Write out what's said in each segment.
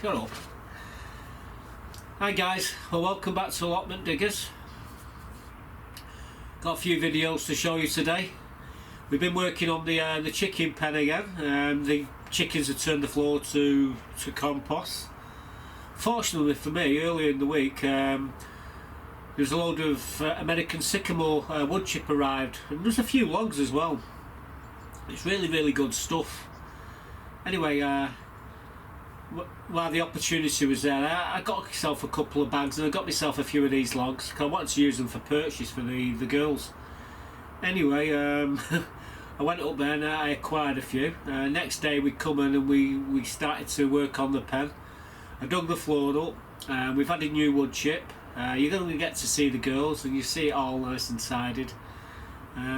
Shut up. Hi guys, well, welcome back to Allotment Diggers. Got a few videos to show you today. We've been working on the chicken pen again. The chickens have turned the floor to compost. Fortunately for me, earlier in the week, there's a load of American sycamore wood chip arrived, and there's a few logs as well. It's really good stuff. Anyway, while the opportunity was there, I got myself a couple of bags and I got myself a few of these logs because I wanted to use them for purchase for the girls. Anyway, I went up there and I acquired a few. Next day we come in and we started to work on the pen. I dug the floor up. We've added new wood chip. You're going to get to see the girls and you see it all nice and tidied.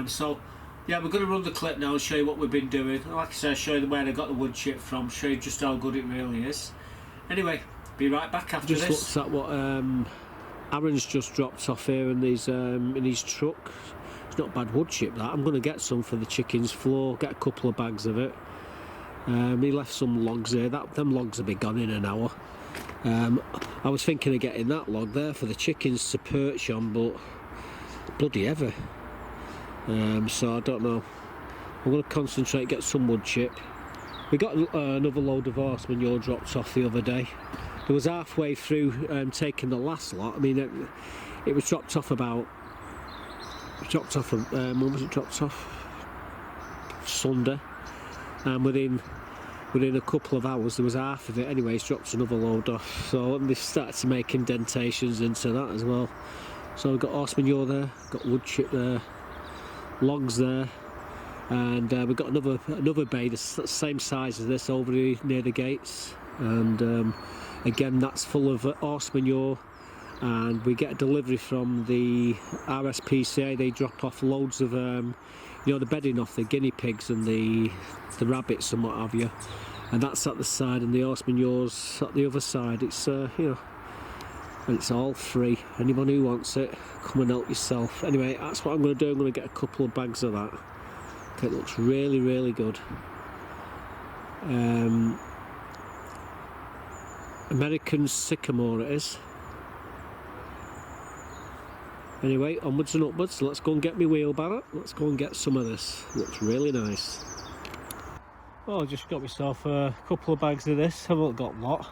So yeah, we're going to run the clip now and show you what we've been doing. Like I said, I'll show you where I got the wood chip from, show you just how good it really is. Anyway, be right back after this. Just looked at what Aaron's just dropped off here in his truck. It's not bad wood chip that. I'm going to get some for the chicken's floor, get a couple of bags of it. He left some logs there. Them logs will be gone in an hour. I was thinking of getting that log there for the chickens to perch on, but bloody heavy. So I don't know. I'm going to concentrate, get some wood chip. We got another load of horse manure dropped off the other day. It was halfway through taking the last lot. I mean, it was dropped off about. When was it dropped off? Sunday. And within a couple of hours, there was half of it. Anyway, it's dropped another load off. So they started to make indentations into that as well. So we've got horse manure there, got wood chip there, logs there, and we've got another bay the same size as this over near the gates, and again that's full of horse manure. And we get a delivery from the RSPCA. They drop off loads of the bedding off the guinea pigs and the rabbits and what have you, and that's at the side, and the horse manure's at the other side. It's and it's all free. Anyone who wants it, come and help yourself. Anyway, that's what I'm going to do. I'm going to get a couple of bags of that. Okay, it looks really good. American sycamore it is. Anyway, onwards and upwards. Let's go and get my wheelbarrow. Let's go and get some of this. It looks really nice. Well, I just got myself a couple of bags of this. I haven't got a lot.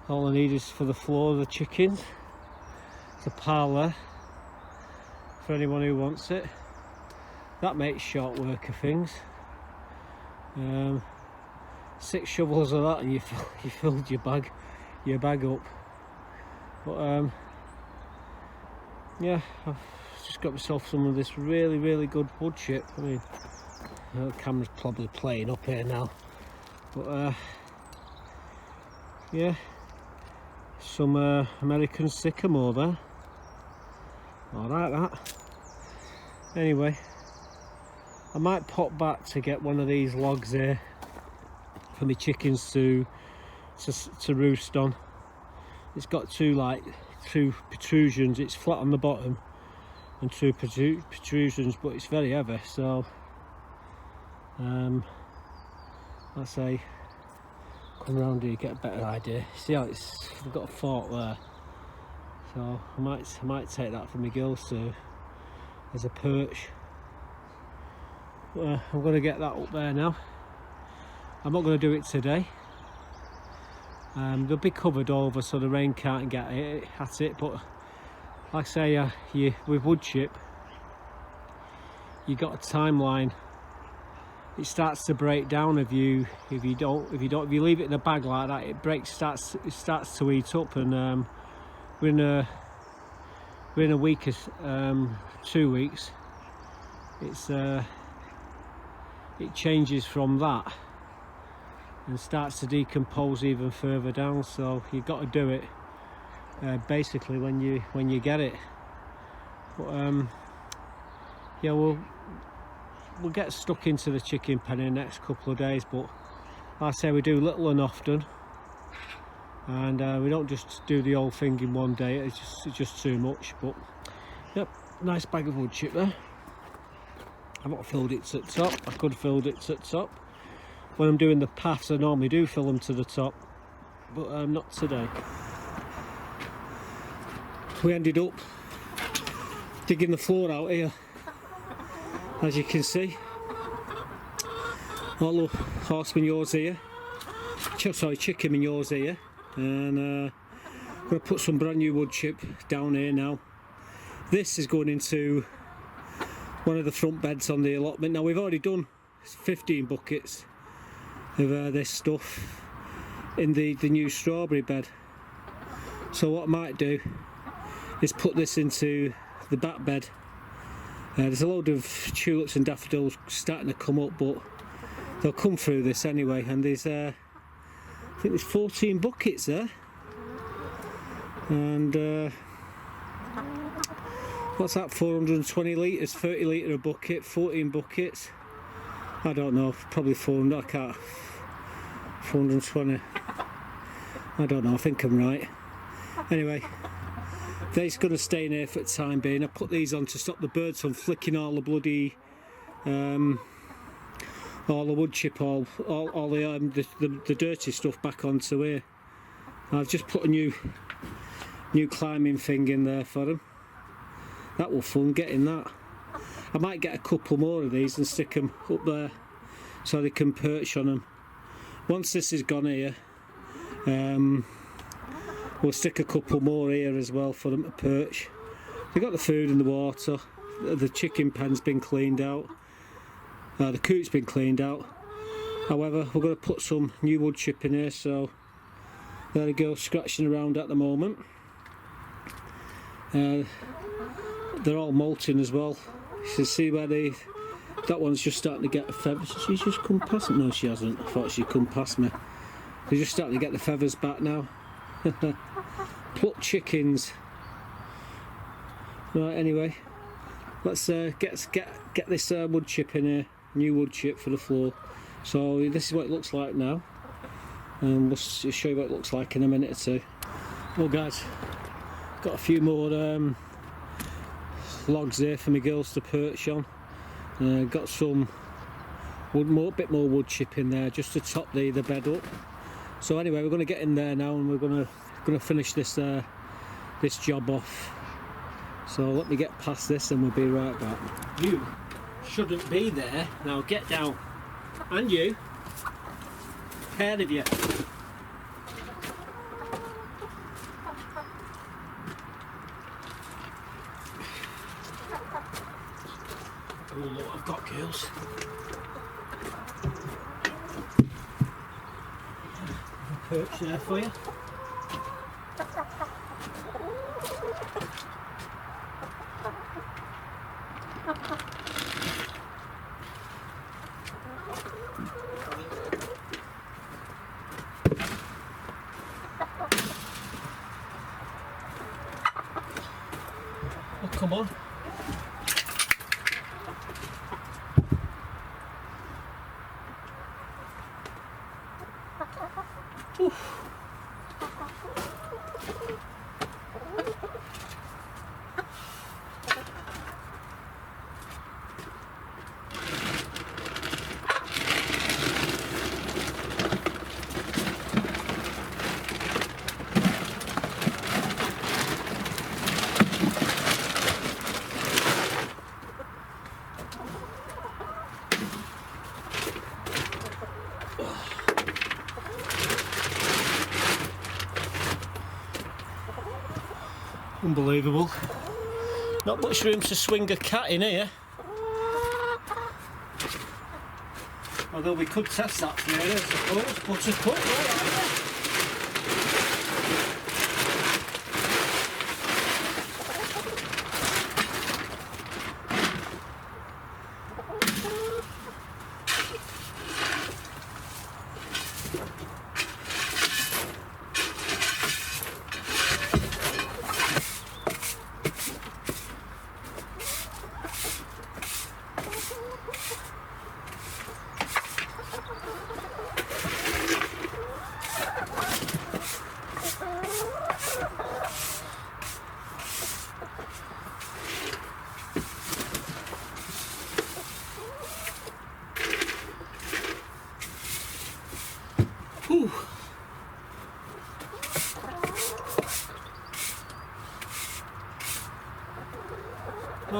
All I need is for the floor of the chickens. It's a pile there for anyone who wants it. That makes short work of things. 6 shovels of that and you filled your bag up. But yeah, I've just got myself some of this really good wood chip. I mean, the camera's probably playing up here now, but yeah, some American sycamore there. I like that. Anyway, I might pop back to get one of these logs here for my chickens to roost on. It's got two protrusions. It's flat on the bottom and 2 protrusions, but it's very heavy, so I say come around here, get a better idea. See how I've got a fork there, so I might take that for my girls too as a perch. I'm going to get that up there now. I'm not going to do it today. They'll be covered over so the rain can't get at it, but like I say, with wood chip you got a timeline. It starts to break down if you leave it in a bag like that. It starts to eat up, and within a week or 2 weeks, it changes from that and starts to decompose even further down. So you've got to do it basically when you get it. But yeah, we'll get stuck into the chicken pen in the next couple of days, but like I say, we do little and often, and we don't just do the whole thing in one day. It's just too much. But yep, nice bag of wood chip there. I've not filled it to the top. I could have filled it to the top. When I'm doing the paths, I normally do fill them to the top, but not today. We ended up digging the floor out here, as you can see. All the horse manures here, sorry, chicken manures here, and I'm going to put some brand new wood chip down here now. This is going into one of the front beds on the allotment. Now we've already done 15 buckets of this stuff in the new strawberry bed, so what I might do is put this into the back bed. There's a load of tulips and daffodils starting to come up, but they'll come through this anyway, and there's I think there's 14 buckets there, and what's that, 420 litres, 30 litre a bucket, 14 buckets, I don't know, probably 400, I can't, 420, I don't know, I think I'm right. Anyway, they're going to stay in here for the time being. I put these on to stop the birds from flicking all the bloody, all the wood chip, all the dirty stuff back onto here. I've just put a new climbing thing in there for them. That will fun getting that. I might get a couple more of these and stick them up there so they can perch on them. Once this is gone here, we'll stick a couple more here as well for them to perch. They've got the food and the water. The chicken pen's been cleaned out. The coop's been cleaned out. However, we're going to put some new wood chip in here, so there they go, scratching around at the moment. They're all molting as well. You can see where that one's just starting to get the feathers. She's just come past me. No, she hasn't. I thought she'd come past me. They're just starting to get the feathers back now. Pluck chickens. Right, anyway, let's get this wood chip in here. New wood chip for the floor. So this is what it looks like now, and we'll show you what it looks like in a minute or two. Well guys, got a few more logs there for my girls to perch on. Got some bit more wood chip in there just to top the bed up. So anyway, we're going to get in there now, and we're going to finish this this job off. So let me get past this and we'll be right back. You shouldn't be there. Now get down. And you. Pair of you. Oh look, I've got girls. Perch there for you. Oh, come on. Oof. Unbelievable. Not much room to swing a cat in here. Although we could test that for you, I suppose. Buttercup, right?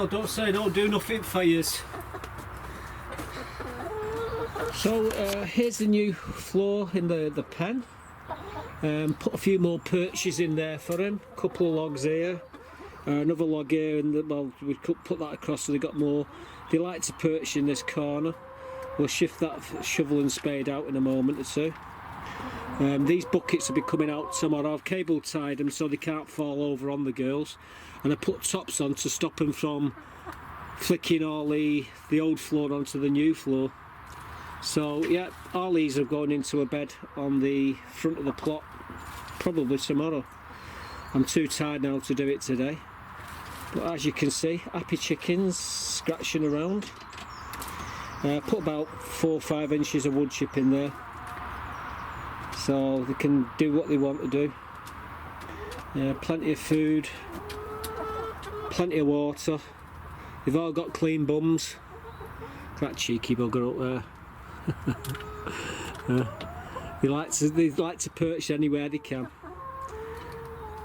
Well, don't say no, do nothing for yous. So here's the new floor in the pen. Put a few more perches in there for him. Couple of logs here, another log here, and well, we could put that across so they got more. They like to perch in this corner. We'll shift that shovel and spade out in a moment or two. These buckets will be coming out tomorrow. I've cable tied them so they can't fall over on the girls, and I put tops on to stop them from flicking all the old floor onto the new floor. So yeah, all these are going into a bed on the front of the plot probably tomorrow. I'm too tired now to do it today, but as you can see, happy chickens scratching around. Put about 4 or 5 inches of wood chip in there so they can do what they want to do. Plenty of food, plenty of water. They've all got clean bums. That cheeky bugger up there. They like to perch anywhere they can.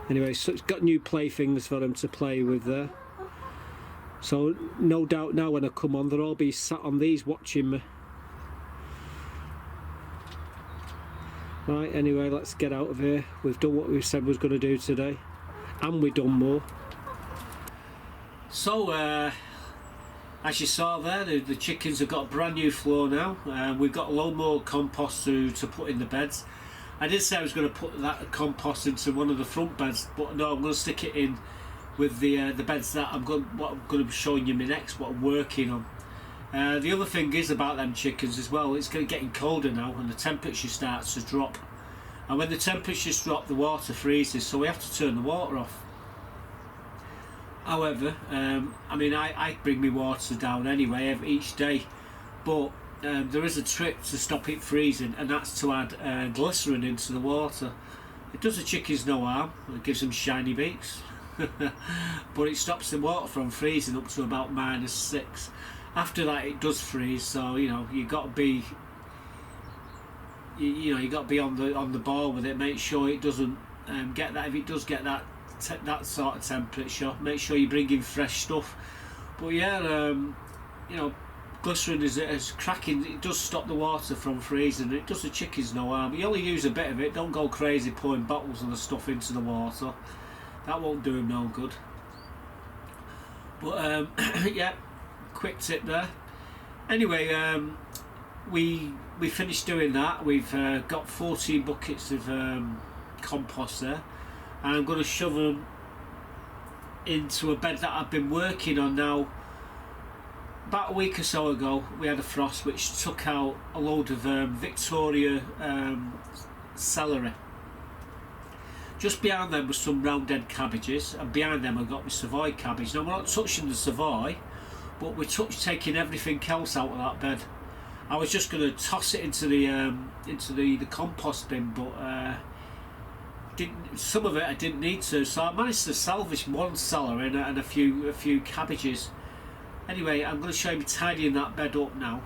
Anyway, so it's got new playthings for them to play with there. So no doubt now when I come on, they'll all be sat on these watching me. Right, anyway, let's get out of here. We've done what we said we was going to do today, and we've done more. So, as you saw there, the chickens have got a brand new floor now. We've got a load more compost to put in the beds. I did say I was going to put that compost into one of the front beds, but no, I'm going to stick it in with the beds that what I'm going to be showing you next, what I'm working on. The other thing is about them chickens as well, it's getting colder now and the temperature starts to drop. And when the temperatures drop, the water freezes, so we have to turn the water off. However, I mean, I bring my water down anyway each day, but there is a trick to stop it freezing, and that's to add glycerin into the water. It does the chickens no harm, it gives them shiny beaks. But it stops the water from freezing up to about -6. After that, it does freeze. So you know you got to be, you got to be on the ball with it. Make sure it doesn't get that. If it does get that sort of temperature, make sure you bring in fresh stuff. But yeah, glycerin is cracking. It does stop the water from freezing. It does the chickens no harm. You only use a bit of it. Don't go crazy pouring bottles of the stuff into the water. That won't do him no good. But yeah, quick tip there. Anyway, we finished doing that. We've got 14 buckets of compost there, and I'm going to shove them into a bed that I've been working on now. About a week or so ago, we had a frost which took out a load of Victoria celery. Just behind them was some round dead cabbages, and behind them I got my Savoy cabbage. Now we're not touching the Savoy, but we're taking everything else out of that bed. I was just going to toss it into the compost bin, but some of it I didn't need to, so I managed to salvage one celery and a few cabbages. Anyway, I'm going to show you tidying that bed up now,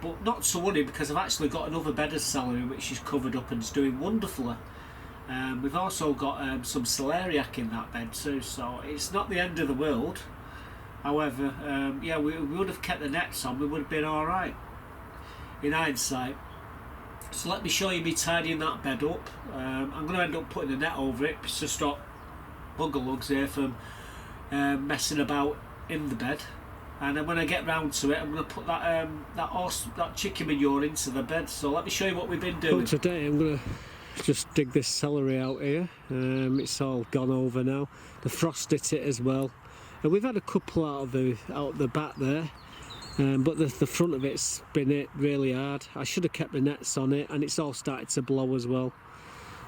but not to worry because I've actually got another bed of celery which is covered up and is doing wonderfully. We've also got some celeriac in that bed too, so it's not the end of the world. However, yeah, we would have kept the nets on, we would have been alright in hindsight. So let me show you me tidying that bed up. I'm going to end up putting a net over it to stop bugger lugs here from messing about in the bed. And then when I get round to it, I'm going to put that chicken manure into the bed. So let me show you what we've been doing. Well, today I'm going to just dig this celery out here. It's all gone over now. The frost hit it as well. And we've had a couple out the back there, but the front of it's been hit really hard. I should have kept the nets on it, and it's all started to blow as well.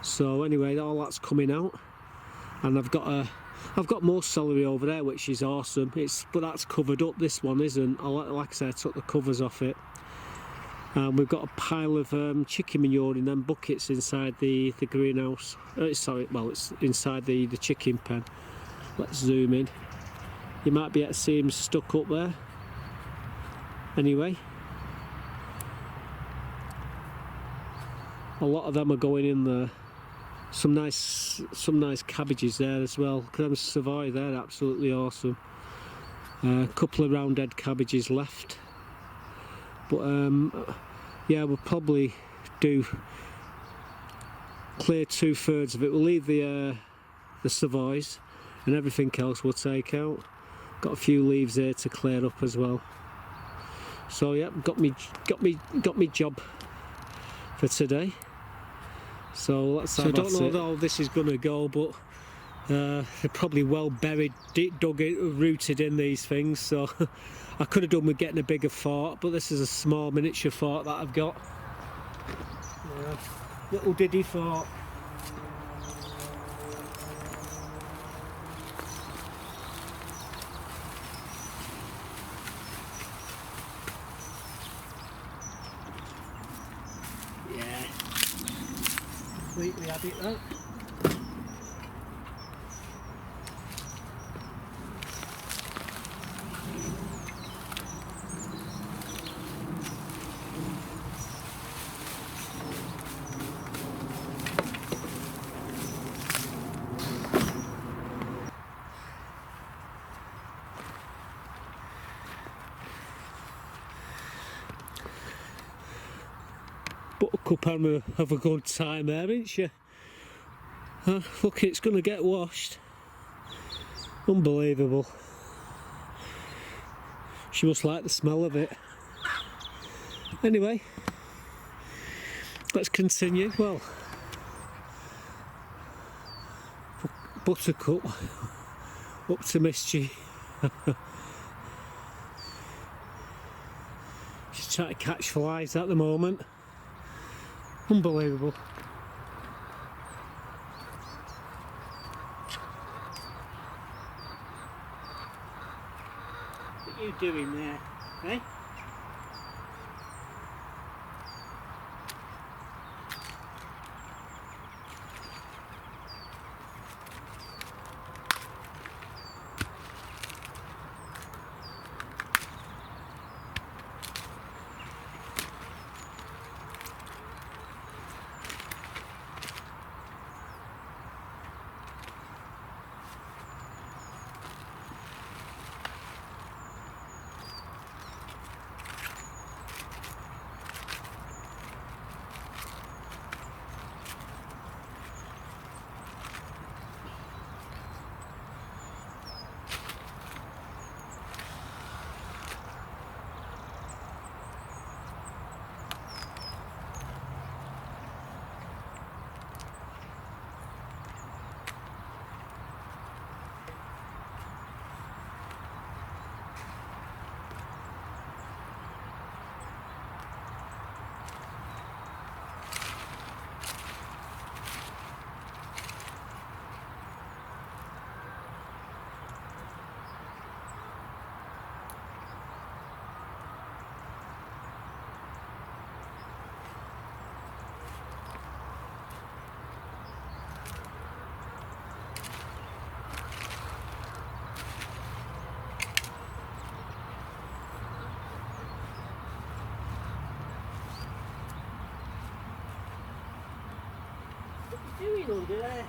So anyway, all that's coming out, and I've got more celery over there, which is awesome. But that's covered up. This one isn't. Like I said, I took the covers off it. We've got a pile of chicken manure in them buckets inside the greenhouse. Sorry, well, it's inside the chicken pen. Let's zoom in. You might be able to see him stuck up there. Anyway, a lot of them are going in there. Some nice cabbages there as well. Creme Savoy, they're absolutely awesome. A couple of roundhead cabbages left, but yeah, we'll probably do clear 2/3 of it. We'll leave the savoys, and everything else we'll take out. Got a few leaves there to clear up as well. So yeah, got me job for today. So let's have. So I don't know how this is going to go, but they're probably well buried, dug in, rooted in these things. So I could have done with getting a bigger fort, but this is a small miniature fort that I've got. Little diddy fort. Yeah, completely had it that. Buttercup have a good time there, ain't she? Look, it's going to get washed. Unbelievable. She must like the smell of it. Anyway, let's continue. Well, Buttercup up to mischief. She's trying to catch flies at the moment. Unbelievable. What are you doing there, eh? Doing under there?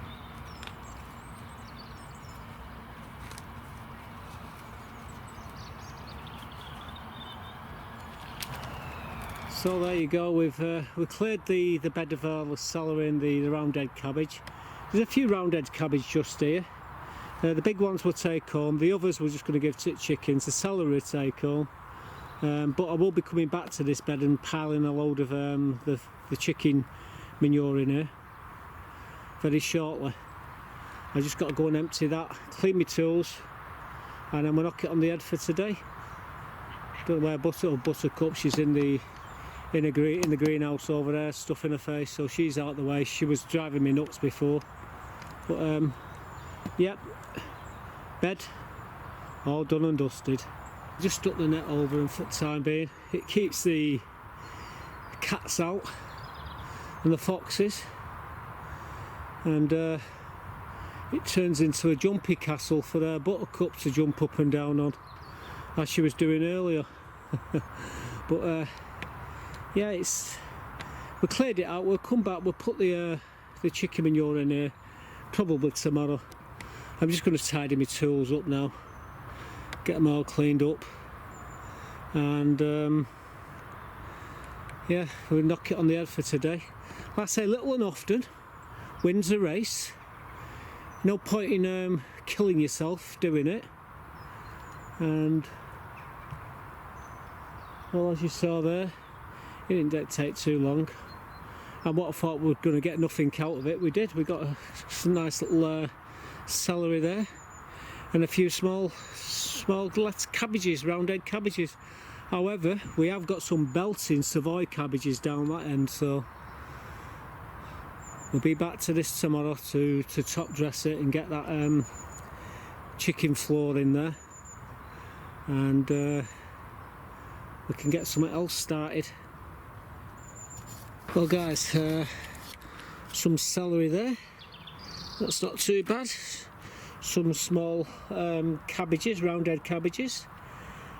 So there you go. We've cleared the bed of the celery and the roundhead cabbage. There's a few roundhead cabbage just here. The big ones we'll take home. The others we're just going to give to chickens. The celery we'll take home. But I will be coming back to this bed and piling a load of the chicken manure in here very shortly. I just got to go and empty that, clean my tools, and then we'll knock it on the head for today. Don't know where Buttercup, she's in the greenhouse over there, stuffing her face, so she's out of the way. She was driving me nuts before. But yep, bed all done and dusted. Just stuck the net over, and for the time being it keeps the cats out and the foxes, and it turns into a jumpy castle for Buttercup to jump up and down on, as she was doing earlier. But yeah, we cleared it out. We'll come back, we'll put the chicken manure in here probably tomorrow. I'm just going to tidy my tools up now, get them all cleaned up, and yeah, we'll knock it on the head for today. Like I say, little and often wins the race. No point in killing yourself doing it. And well, as you saw there, it didn't take too long. And what I thought we were going to get nothing out of it, we did. We got some nice little celery there, and a few small cabbages, round-head cabbages. However, we have got some belting Savoy cabbages down that end, so we'll be back to this tomorrow to top dress it and get that chicken floor in there, and we can get something else started. Well guys, some celery there, that's not too bad. Some small cabbages, round-head cabbages,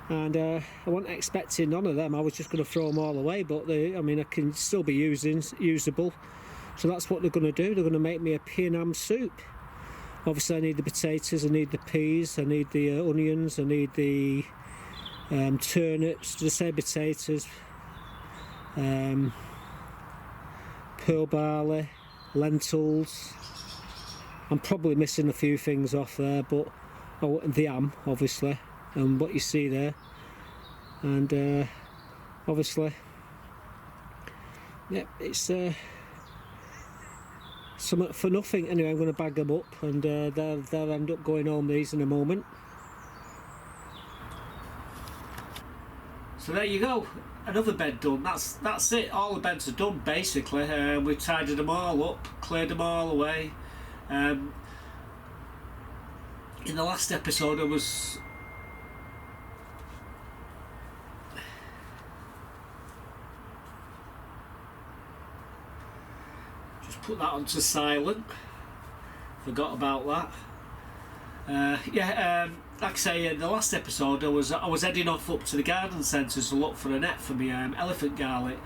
and I wasn't expecting none of them. I was just going to throw them all away, but I mean, I can still be usable. So that's what they're going to do. They're going to make me a pea and ham soup. Obviously I need the potatoes, I need the peas, I need the onions, I need the turnips, just say potatoes, pearl barley, lentils. I'm probably missing a few things off there, but the ham obviously, and what you see there, and obviously, yeah, it's something for nothing. Anyway, I'm going to bag them up, and they'll end up going home, these, in a moment. So there you go, another bed done. That's it, all the beds are done basically. We've tidied them all up, cleared them all away. In the last episode I was just put that onto silent, forgot about that. Like I say, in the last episode I was heading off up to the garden centre to look for a net for my elephant garlic.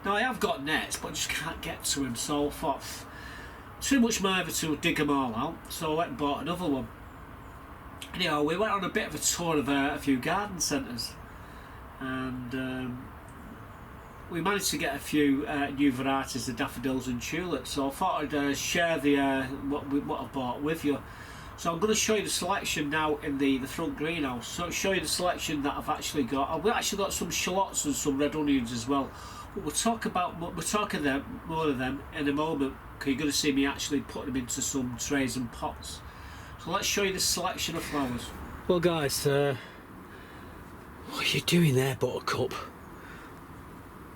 Now I have got nets, but I just can't get to them, so I thought too much either to dig them all out, so I went and bought another one. Anyhow, we went on a bit of a tour of a few garden centres, and we managed to get a few new varieties of daffodils and tulips, so I thought I'd share the what I bought with you. So I'm going to show you the selection now in the front greenhouse. So I'll show you the selection that I've actually got. I've actually got some shallots and some red onions as well. But we'll talk about more of them in a moment, because you're going to see me actually putting them into some trays and pots. So let's show you the selection of flowers. Well guys, what are you doing there, Buttercup?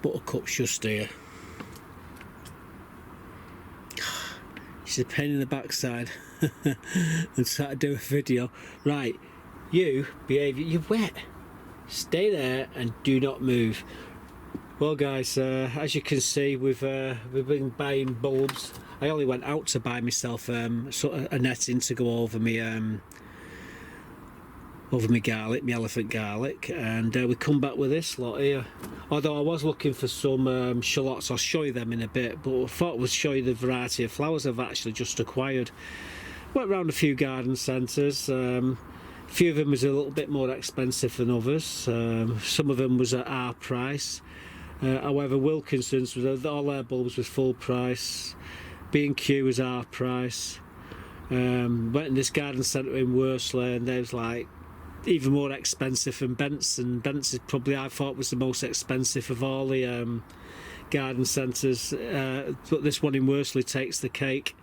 Buttercup's just here. She's a pain in the backside. And try to do a video. Right, you behave, you're wet. Stay there and do not move. Well guys, as you can see, we've been buying bulbs. I only went out to buy myself sort of a netting to go over my garlic, my elephant garlic, and we come back with this lot here. Although I was looking for some shallots, I'll show you them in a bit, but I thought I would show you the variety of flowers I've actually just acquired. Went round a few garden centres. A few of them was a little bit more expensive than others. Some of them was at our price. However, Wilkinson's, all their bulbs was full price. B&Q was our price. Went in this garden centre in Worsley, and they was like even more expensive than Benson. Benson probably, I thought, was the most expensive of all the garden centres, but this one in Worsley takes the cake.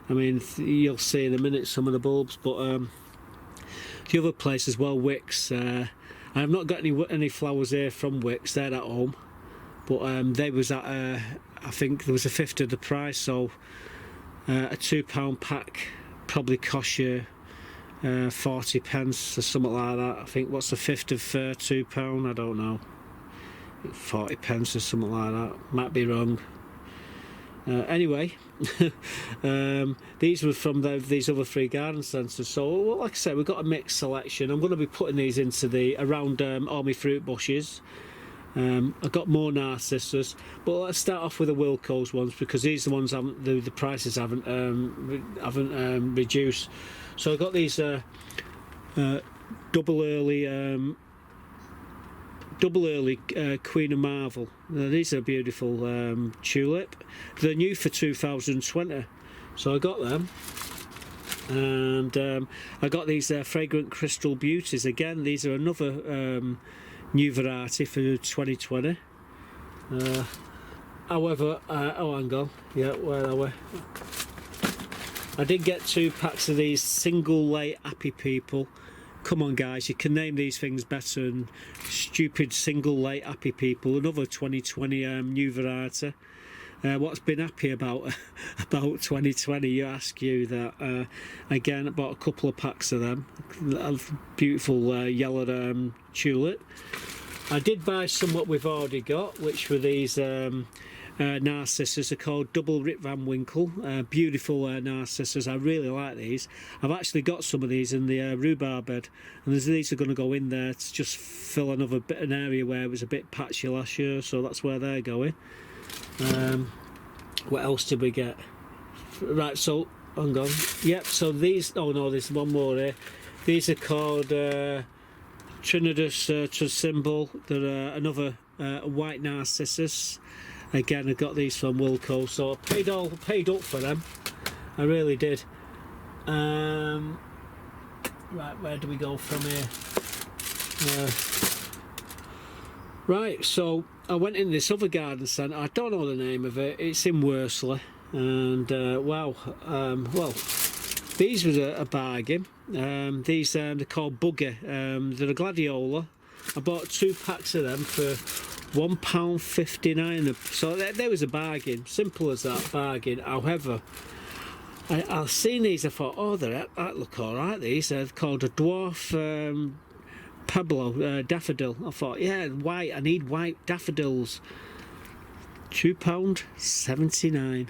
I mean, you'll see in a minute some of the bulbs, but the other place as well, Wicks. I have not got any flowers here from Wicks, they're at home, but they was at I think there was a fifth of the price, so a £2 pack probably cost you 40 pence or something like that. I think, what's the fifth of £2? I don't know, 40 pence or something like that, might be wrong. Anyway, these were from these other three garden centres. So, like I said, we've got a mixed selection. I'm going to be putting these into around all my fruit bushes. I've got more narcissus, but let's start off with the Wilco's ones, because these are the ones the prices haven't reduced. So I've got these double early Queen of Marvel. Now, these are beautiful tulip. They're new for 2020, so I got them. And I got these fragrant crystal beauties again. These are another new variety for 2020. However, oh, hang on, yeah, where are we? I did get 2 packs of these single late happy people. Come on guys, you can name these things better than stupid single late happy people. Another 2020 new variety. What's been happy about 2020? You ask you that. Again, I bought a couple of packs of them. Beautiful yellow tulip. I did buy some what we've already got, which were these narcissus. They're called Double Rip Van Winkle. Beautiful narcissus. I really like these. I've actually got some of these in the rhubarb bed, and these are going to go in there to just fill another bit, an area where it was a bit patchy last year, so that's where they're going. What else did we get? Right, so hang on. Yep, so these, oh no, there's one more here. These are called Trinidus Trisymbol. They're another white narcissus. Again, I got these from Wilco, so I paid up for them. I really did. Right, where do we go from here? Right, so I went in this other garden centre. I don't know the name of it. It's in Worsley, and wow. Well, these was a bargain. These they're called Bugger. They're a gladiola. I bought 2 packs of them for £1.59. So there was a bargain. Simple as that, bargain. However, I've seen these. I thought, oh, that look all right. These are called a dwarf. Pablo daffodil. I thought, yeah, white. I need white daffodils. £2.79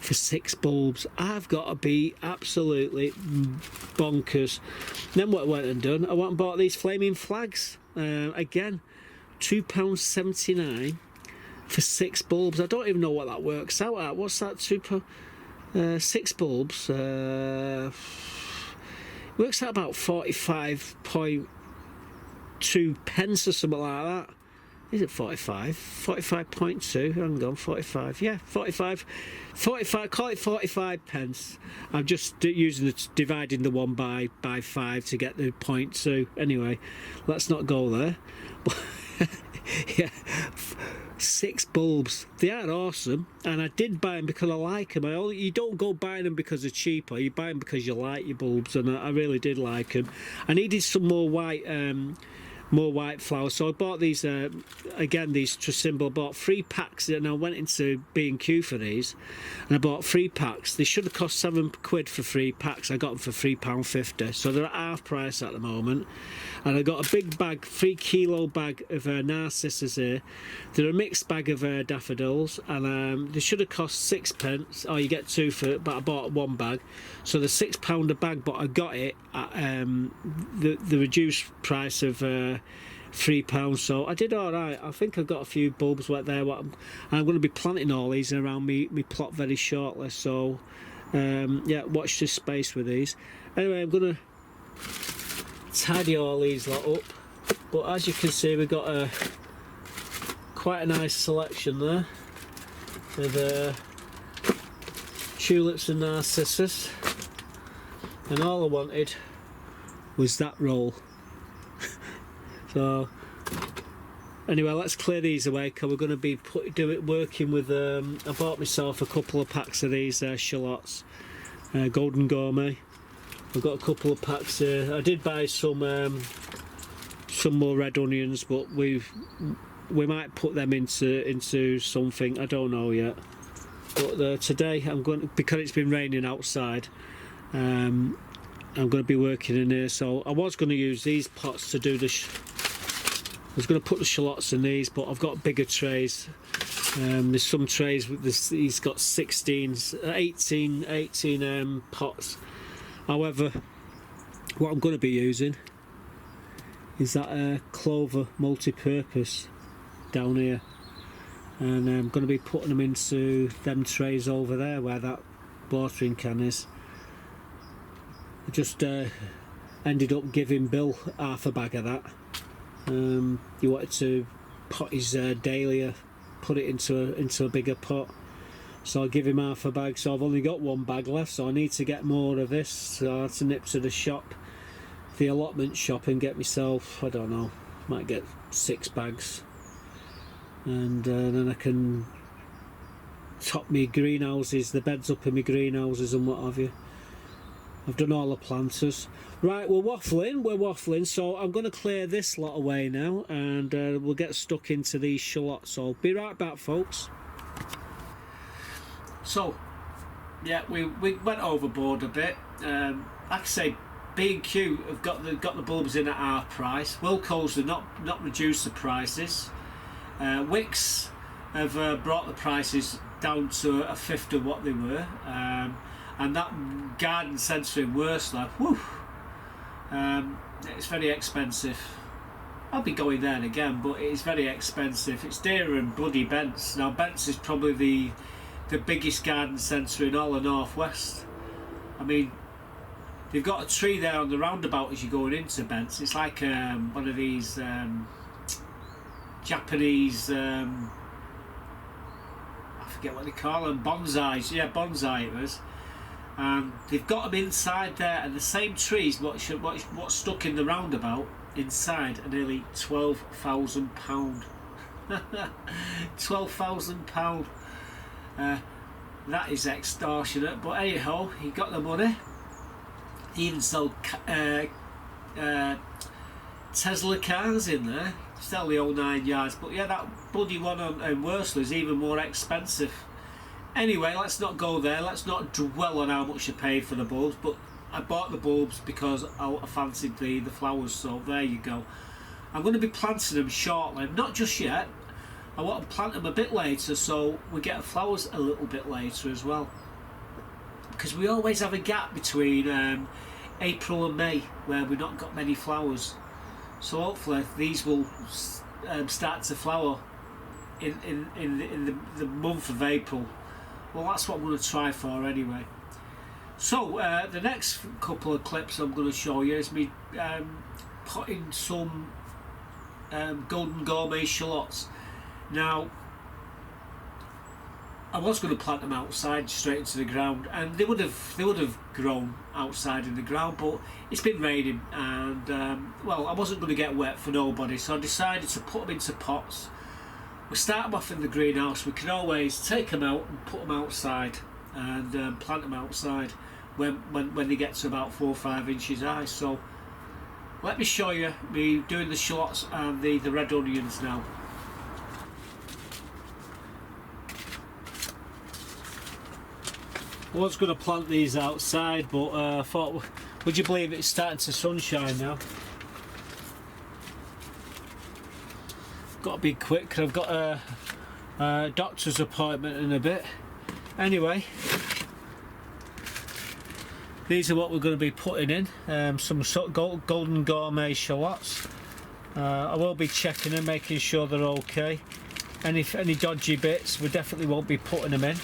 for 6 bulbs. I've got to be absolutely bonkers. Then what I went and done, I went and bought these flaming flags. Again, £2.79 for 6 bulbs. I don't even know what that works out at. What's that? 6 bulbs. Works out about 45.2 pence or something like that. Is it 45? 45.2, hang on, 45, yeah, 45, call it 45 pence. I'm just dividing the one by 5 to get the 0.2. Anyway, let's not go there. Yeah, 6 bulbs. They are awesome, and I did buy them because I like them. You don't go buying them because they're cheaper. You buy them because you like your bulbs, and I really did like them. I needed some more white flowers, so I bought these again, these Trisymbol. I bought 3 packs, and I went into B&Q for these, and I bought 3 packs. They should have cost £7 for 3 packs. I got them for £3.50, so they're at half price at the moment. And I got a big bag, 3 kilo bag of narcissus here. They're a mixed bag of daffodils, and they should have cost 6p. Oh, you get 2 for it, but I bought 1 bag, so they're £6 a bag. But I got it at the reduced price of £3, so I did all right. I think I've got a few bulbs right there. I'm going to be planting all these around me plot very shortly. So yeah, watch this space with these. Anyway, I'm going to tidy all these lot up, but as you can see, we've got quite a nice selection there with tulips and narcissus, and all I wanted was that roll. So anyway, let's clear these away, because we're going to be working with I bought myself a couple of packs of these shallots, Golden Gourmet. I've got a couple of packs here. I did buy some more red onions, but we might put them into something. I don't know yet. But today I'm going, because it's been raining outside. I'm going to be working in here, so I was going to use these pots to do the. I was going to put the shallots in these, but I've got bigger trays. There's some trays with this. He's got 18 pots. However, what I'm going to be using is that clover multi-purpose down here, and I'm going to be putting them into them trays over there where that watering can is. I just ended up giving Bill half a bag of that. He wanted to pot his dahlia, put it into a bigger pot, so I give him half a bag. So I've only got one bag left, so I need to get more of this. So I had to nip to the shop, the allotment shop, and get myself, I don't know, might get 6 bags, and then I can top me greenhouses, the beds up in my greenhouses and what have you. I've done all the planters. Right, we're waffling, so I'm going to clear this lot away now, and we'll get stuck into these shallots. So be right back, folks. So, yeah, we went overboard a bit. Like I say, B&Q have got the bulbs in at our price. Wilco's have not reduced the prices. Wicks have brought the prices down to a fifth of what they were, and that garden centre in Worsley, whew, it's very expensive. I'll be going there again, but it's very expensive. It's dearer than bloody Bents. Now Bents is probably the biggest garden centre in all the northwest. I mean, they've got a tree there on the roundabout as you're going into Bents. It's like one of these Japanese, I forget what they call them, bonsais. Yeah, bonsai it was. And they've got them inside there, and the same trees what's stuck in the roundabout inside are nearly £12,000. £12,000. That is extortionate, but anyhow, he got the money. He even sold Tesla cars in there, still the old 9 yards. But yeah, that bloody one on Worsley is even more expensive. Anyway, let's not go there. Let's not dwell on how much I paid for the bulbs, but I bought the bulbs because I fancied the flowers, so there you go. I'm going to be planting them shortly, not just yet. I want to plant them a bit later, so we get the flowers a little bit later as well, because we always have a gap between April and May where we've not got many flowers. So hopefully these will start to flower in the month of April. Well, that's what I'm going to try for anyway. So the next couple of clips I'm going to show you is me putting some golden gourmet shallots. Now, I was going to plant them outside straight into the ground, and they would have grown outside in the ground, but it's been raining, and well, I wasn't going to get wet for nobody, so I decided to put them into pots. We start them off in the greenhouse. We can always take them out and put them outside, and plant them outside when they get to about 4 or 5 inches high. So let me show you me doing the shallots and the red onions now. I was going to plant these outside, but I thought, would you believe it's starting to sunshine now? Got to be quick, 'cause I've got a doctor's appointment in a bit. Anyway, these are what we're going to be putting in, some sort of golden gourmet shallots. I will be checking them, making sure they're okay. Any dodgy bits, we definitely won't be putting them in.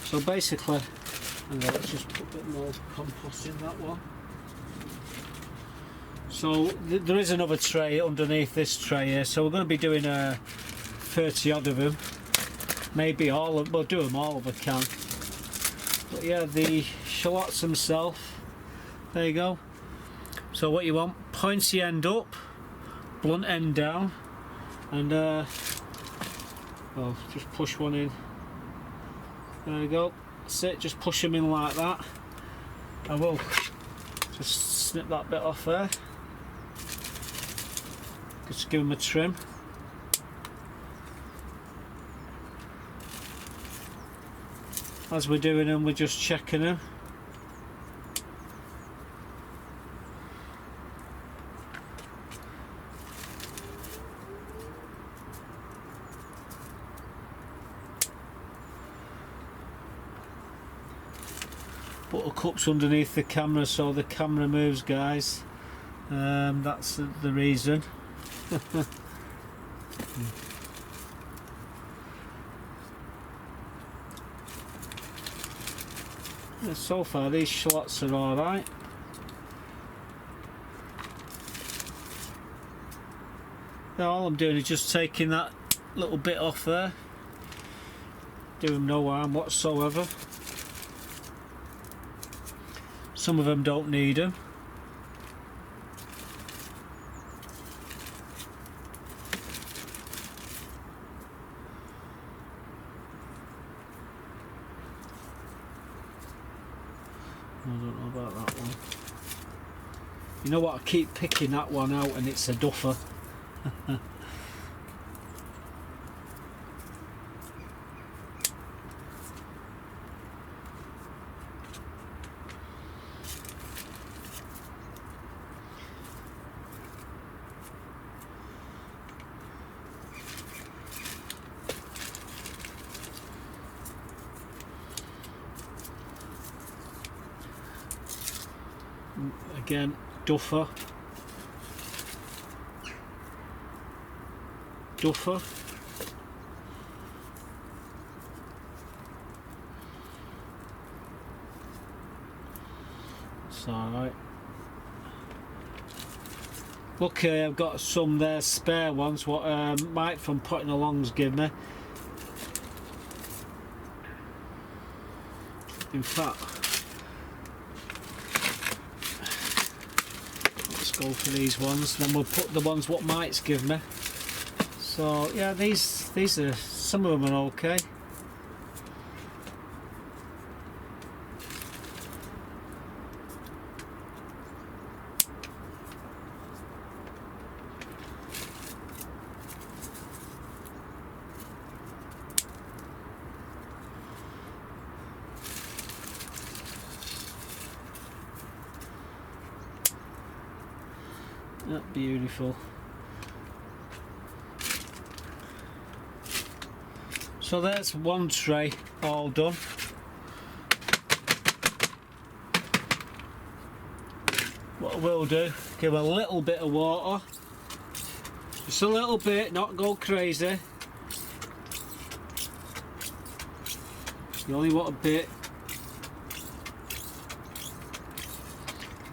So basically, let's just put a bit more compost in that one. So there is another tray underneath this tray here, so we're going to be doing 30 odd of them, maybe all of, we'll do them all if I can. But yeah, the shallots themselves, there you go. So what you want, pointy end up, blunt end down, and well, just push one in. There you go. That's it, just push them in like that. I will just snip that bit off there. Just give them a trim. As we're doing them, we're just checking them. Buttercup's underneath the camera, so the camera moves, guys. That's the reason. So far these shallots are alright. Now all I'm doing is just taking that little bit off there, doing no harm whatsoever. Some of them don't need them. I don't know about that one. You know what, I keep picking that one out and it's a duffer. Again, duffer. Duffer. It's alright. Luckily I've got some there spare ones what Mike from Potting Along's given me. In fact, go for these ones, then we'll put the ones what Mike's given me. So yeah, these are, some of them are okay. That's beautiful. So there's one tray all done. What I will do, give a little bit of water. Just a little bit, not go crazy. You only want a bit.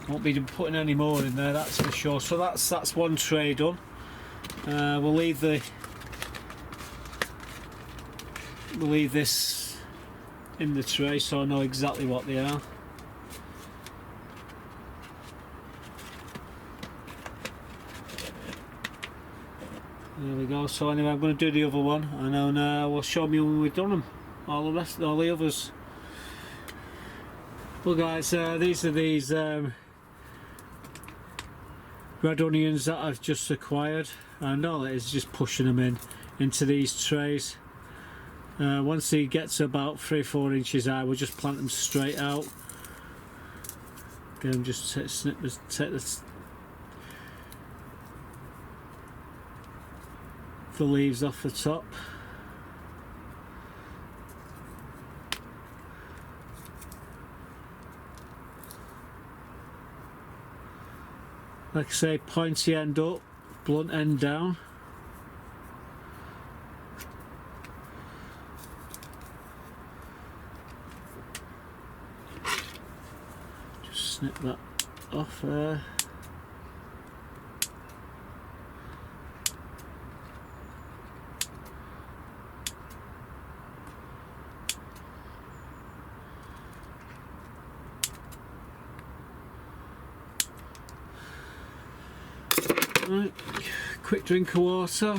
Won't be putting any more in there, that's for sure. So that's one tray done. We'll leave this in the tray so I know exactly what they are. There we go. So anyway, I'm going to do the other one, and then we'll show me when we've done them. All the others. Well, guys, these are red onions that I've just acquired, and all it is just pushing them into these trays. Once they get to about 3-4 inches high, we'll just plant them straight out. Again, just take the leaves off the top. Like I say, pointy end up, blunt end down. Just snip that off there. Right, quick drink of water.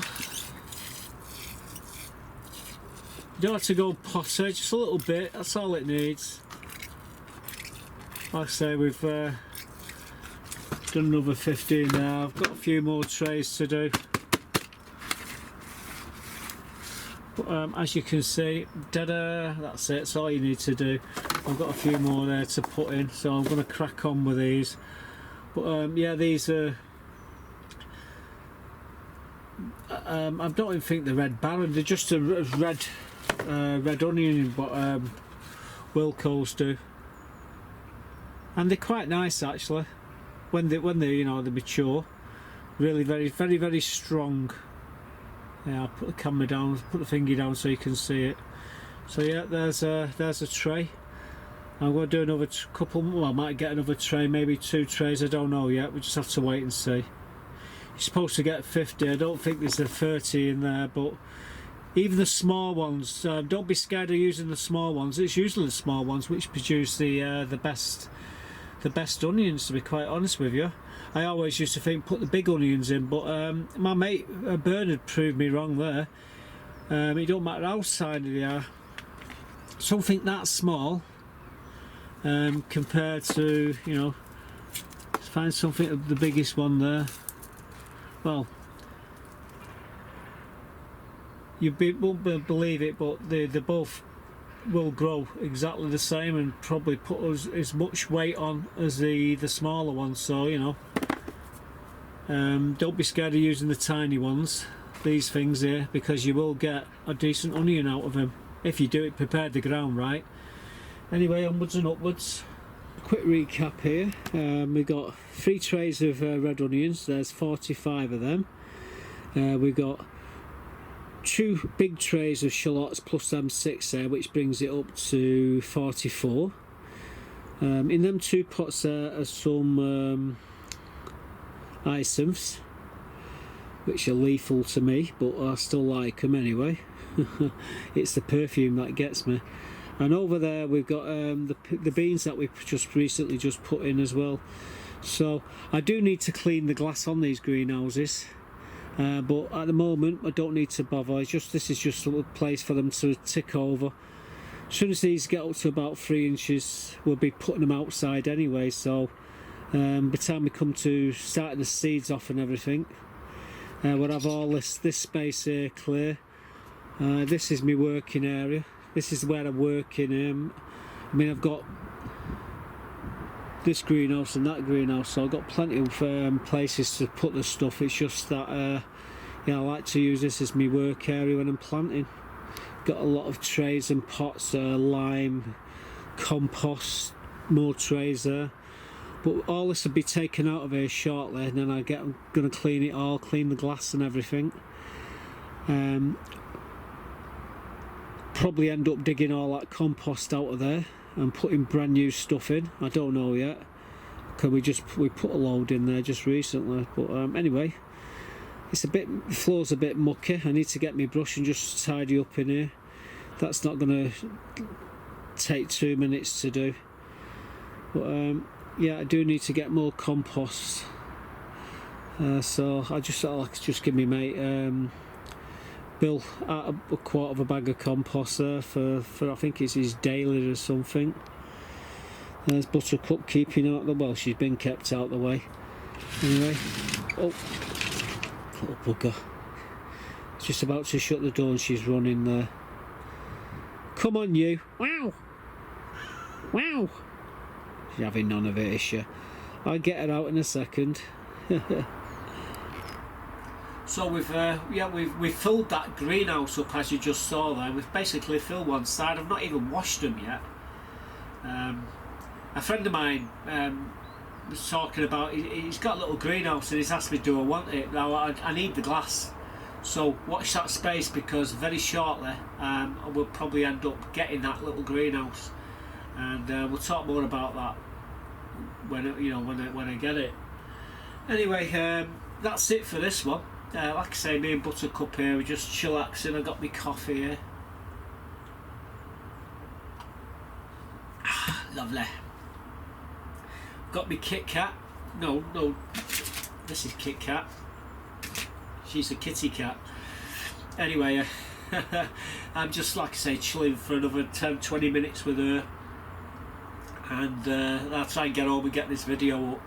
You don't have to go potty, just a little bit, that's all it needs. Like I say, we've done another 15 now. I've got a few more trays to do. But as you can see, that's it, that's all you need to do. I've got a few more there to put in, so I'm going to crack on with these. But yeah, these are I don't even think they're Red Baron, they're just a red onion, but Wilco's do, and they're quite nice actually when they you know, they mature. Really very strong. Yeah, I'll put the camera down, put the finger down so you can see it. So yeah, there's a tray. I'm going to do another couple more. I might get another tray, maybe 2 trays, I don't know yet, we just have to wait and see. you're supposed to get 50. I don't think there's a 30 in there, but even the small ones, don't be scared of using the small ones. It's usually the small ones which produce the best onions, to be quite honest with you. I always used to think put the big onions in, but my mate Bernard proved me wrong there. It don't matter how tiny they are. Something that small compared to, you know, find something of the biggest one there. Well, you won't believe it, but they both will grow exactly the same and probably put us as much weight on as the smaller ones. So, you know, don't be scared of using the tiny ones, these things here, because you will get a decent onion out of them if you do it, prepare the ground right. Anyway, onwards and upwards. Quick recap here. We've got 3 trays of red onions. There's 45 of them. We've got 2 big trays of shallots plus them 6 there, which brings it up to 44. In them 2 pots there are some hyacinths, which are lethal to me, but I still like them anyway. It's the perfume that gets me. And over there we've got the beans that we've just recently put in as well. So I do need to clean the glass on these greenhouses, but at the moment I don't need to bother. This is just a place for them to tick over. As soon as these get up to about 3 inches, we'll be putting them outside anyway. So by the time we come to starting the seeds off and everything, we'll have all this space here clear. This is my working area. This is where I'm working. I mean, I've got this greenhouse and that greenhouse, so I've got plenty of places to put the stuff. It's just that yeah, I like to use this as my work area when I'm planting. Got a lot of trays and pots, lime, compost, more trays there. But all this will be taken out of here shortly, and then I'm going to clean it all, clean the glass and everything. Probably end up digging all that compost out of there and putting brand new stuff in. I don't know yet, because we put a load in there just recently. But anyway, the floor's a bit mucky. I need to get my brush and just tidy up in here. That's not going to take 2 minutes to do. But yeah, I do need to get more compost. So I just thought I could just give me mate Bill a quarter of a bag of compost there for I think it's his daily or something. There's Buttercup keeping out the, well, she's been kept out the way. Anyway, oh, little bugger. Just about to shut the door and she's running there. Come on you! Wow! Wow! She's having none of it, is she? I'll get her out in a second. So we've filled that greenhouse up, as you just saw there. We've basically filled one side. I've not even washed them yet. A friend of mine was talking about, he's got a little greenhouse and he's asked me, do I want it? Now I need the glass. So watch that space, because very shortly we'll probably end up getting that little greenhouse, and we'll talk more about that when I get it. Anyway, that's it for this one. Like I say, me and Buttercup here, we're just chillaxing. I got my coffee here. Lovely. Got me Kit Kat. No, this is Kit Kat. She's a kitty cat. Anyway, I'm just, like I say, chilling for another 10-20 minutes with her, and I'll try and get home and get this video up.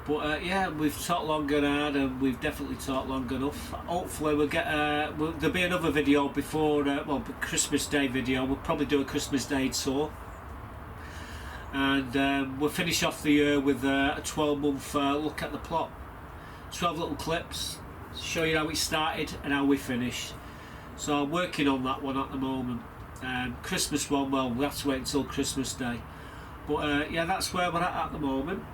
But yeah, we've talked long and hard, and we've definitely talked long enough. Hopefully we'll get there'll be another video before Christmas Day video. We'll probably do a Christmas Day tour, and we'll finish off the year with a 12-month look at the plot. 12 little clips, show you how it started and how we finished. So I'm working on that one at the moment. Christmas one, well, we'll have to wait until Christmas Day. But yeah, that's where we're at the moment.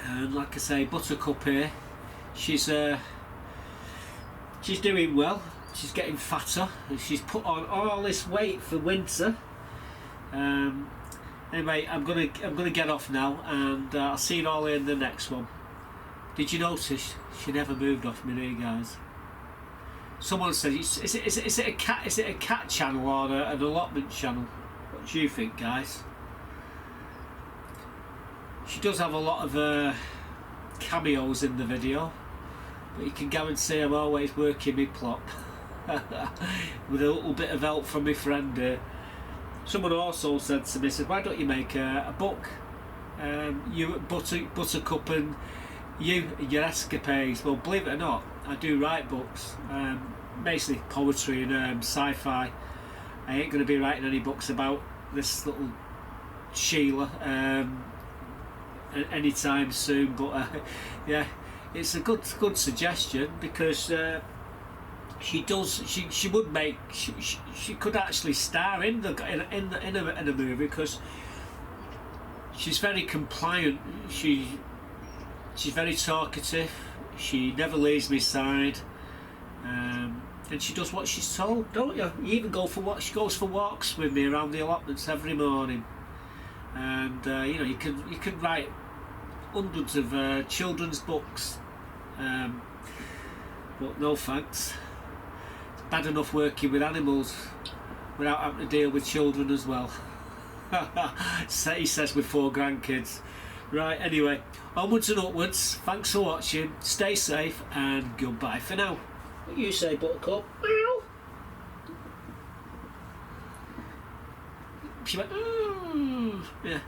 And like I say, Buttercup here, she's doing well. She's getting fatter, and she's put on all this weight for winter. Anyway, I'm gonna get off now, and I'll see you all in the next one. Did you notice she never moved off my knee, guys? Someone said, is it a cat channel or an allotment channel? What do you think, guys? She does have a lot of cameos in the video, but you can guarantee I'm always working my plot with a little bit of help from my friend. Someone also said to me, said, why don't you make a book? You Buttercup and your escapades. Well, believe it or not, I do write books, basically poetry and sci-fi. I ain't going to be writing any books about this little Sheila anytime soon, but yeah, it's a good suggestion, because she could actually star in a movie, because she's very compliant. She's very talkative. She never leaves my side, and she does what she's told. Don't you? You even go for what she goes for walks with me around the allotments every morning, and you know, you can write hundreds of children's books, but no thanks. It's bad enough working with animals without having to deal with children as well. He says with 4 grandkids. Right, anyway, onwards and upwards. Thanks for watching. Stay safe and goodbye for now. What you say, Buttercup? Meow. She went, yeah.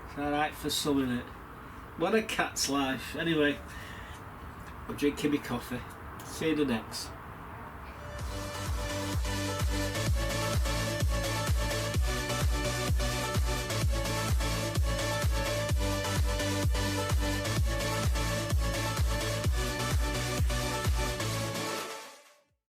It's alright for some, innit? What a cat's life. Anyway, I'm drinking my coffee. See you in the next.